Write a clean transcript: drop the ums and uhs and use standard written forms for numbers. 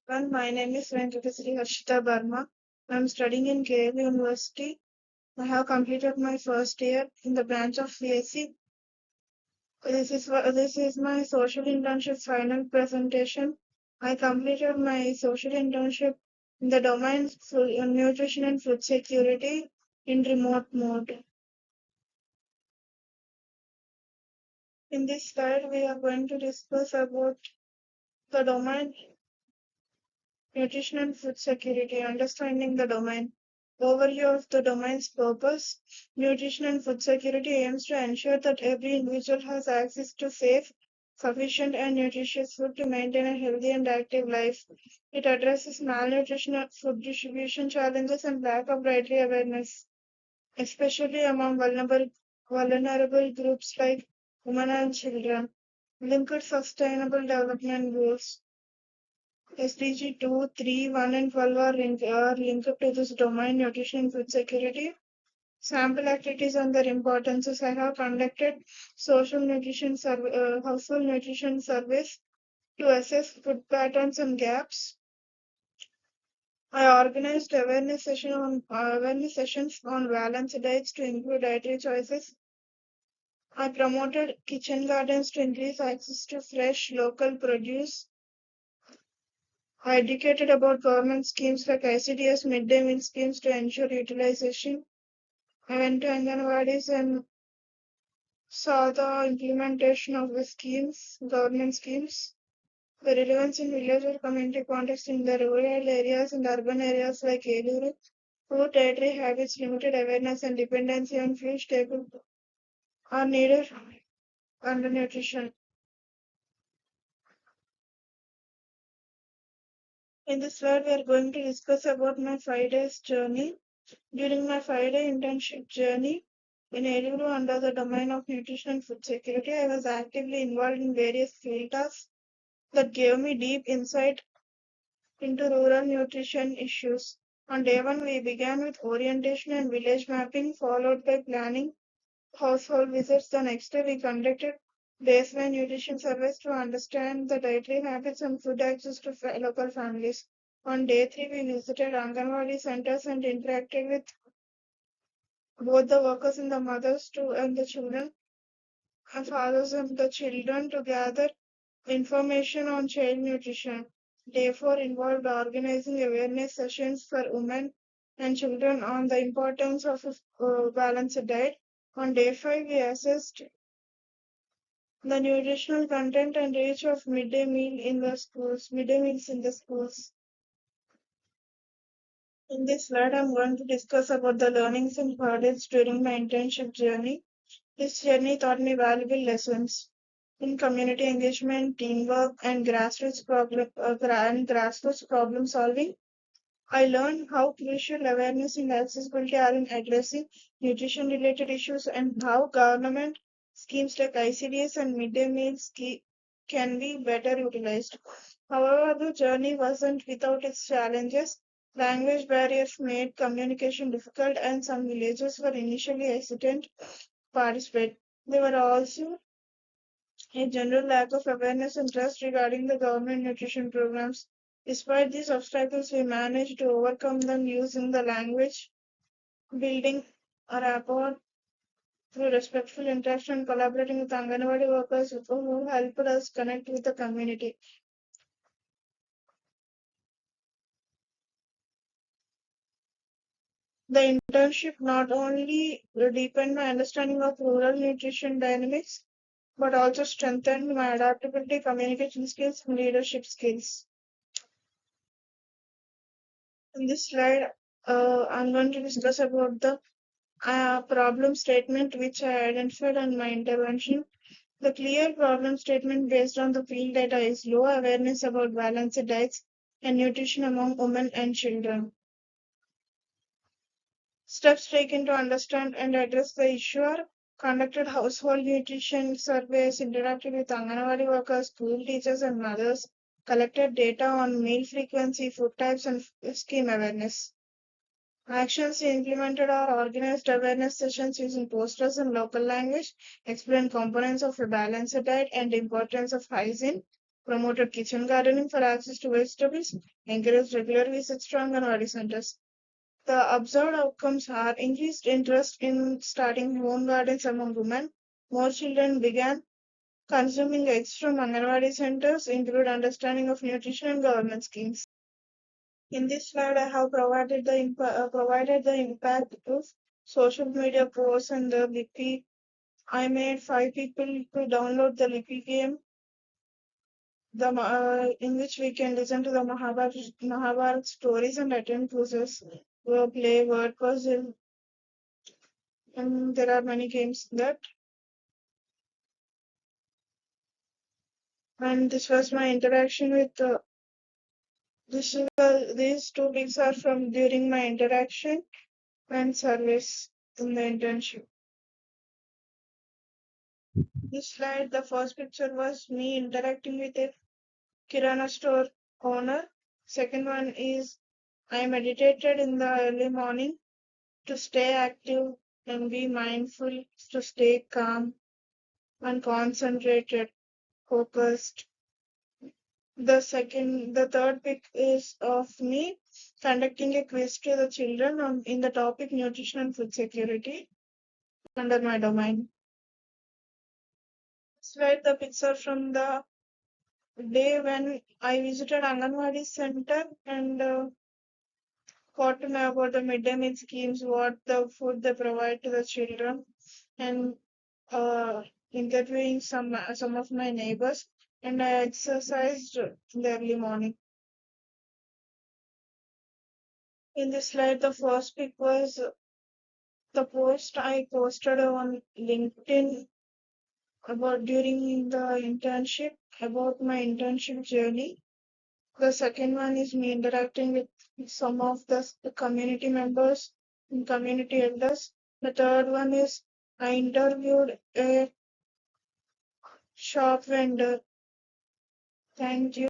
Well, my name is Venkatesri Harshita Barma. I'm studying in KL University. I have completed my first year in the branch of CSC. This is my social internship final presentation. I completed my social internship in the domain nutrition and food security in remote mode. In this slide, we are going to discuss about the domain nutrition and food security, understanding the domain. Overview of the domain's purpose. Nutrition and food security aims to ensure that every individual has access to safe, sufficient, and nutritious food to maintain a healthy and active life. It addresses malnutrition and food distribution challenges and lack of dietary awareness, especially among vulnerable groups like women and children. Linked Sustainable Development Goals. SDG 2, 3, 1, and 12 are linked to this domain, nutrition and food security. Sample activities on their importances. I have conducted household nutrition surveys to assess food patterns and gaps. I organized awareness sessions on balanced diets to improve dietary choices. I promoted kitchen gardens to increase access to fresh local produce. I educated about government schemes like ICDS midday meal schemes to ensure utilization. I went to Anganwadis and saw the implementation of the government schemes. The relevance in village or community context in the rural areas and urban areas like Eluru. Food dietary habits, limited awareness and dependency on food staples are needed under nutrition. In this slide, we are going to discuss about my 5 days journey. During my 5 day internship journey in Eluru under the domain of nutrition and food security, I was actively involved in various field tasks that gave me deep insight into rural nutrition issues. On day one, we began with orientation and village mapping, followed by planning household visits. The next day, we conducted baseline nutrition surveys to understand the dietary habits and food access to local families. On day three, we visited Anganwadi centers and interacted with both the workers and the mothers to and the children and fathers and the children to gather information on child nutrition. Day 4 involved organizing awareness sessions for women and children on the importance of a balanced diet. On day 5, we assessed the nutritional content and reach of midday meals in the schools. In this slide, I'm going to discuss about the learnings and hurdles during my internship journey. This journey taught me valuable lessons in community engagement, teamwork, and grassroots problem solving. I learned how crucial awareness and accessibility are in addressing nutrition-related issues and how government schemes like ICDS and midday meals can be better utilized. However, the journey wasn't without its challenges. Language barriers made communication difficult, and some villages were initially hesitant to participate. There were also a general lack of awareness and trust regarding the government nutrition programs. Despite these obstacles, we managed to overcome them using the language, building a rapport through respectful interaction, collaborating with Anganwadi workers who helped us connect with the community. The internship not only deepened my understanding of rural nutrition dynamics, but also strengthened my adaptability, communication skills, and leadership skills. In this slide, I'm going to discuss about the problem statement which I identified in my intervention. The clear problem statement based on the field data is low awareness about balanced diets and nutrition among women and children. Steps taken to understand and address the issue are conducted household nutrition surveys, interacted with Anganwadi workers, school teachers, and mothers, collected data on meal frequency, food types, and scheme awareness. Actions implemented are organized awareness sessions using posters in local language, explain components of a balanced diet and importance of hygiene, promoted kitchen gardening for access to vegetables, encouraged regular visits to Anganwadi centers. The observed outcomes are increased interest in starting home gardens among women. More children began consuming eggs from Anganwadi centers, improved understanding of nutrition and government schemes. In this slide, I have provided the impact of social media posts and the Lipi. I made 5 people to download the Lipi game, in which we can listen to the Mahabharat stories and attend quizzes, play word puzzle, and there are many games in that. And this was my interaction with these 2 weeks are from during my interaction and service in the internship. This slide, the first picture was me interacting with a Kirana store owner. Second one is I meditated in the early morning to stay active and be mindful, to stay calm and concentrated, focused. The third pic is of me conducting a quiz to the children in the topic nutrition and food security under my domain. Slide the picture from the day when I visited Anganwadi center and got to know about the midday meal schemes, what the food they provide to the children, and interviewing some of my neighbors, and I exercised in the early morning. In this slide, the first pic was the post I posted on LinkedIn about during the internship, about my internship journey. The second one is me interacting with some of the community members and community elders. The third one is I interviewed a shop vendor. Thank you.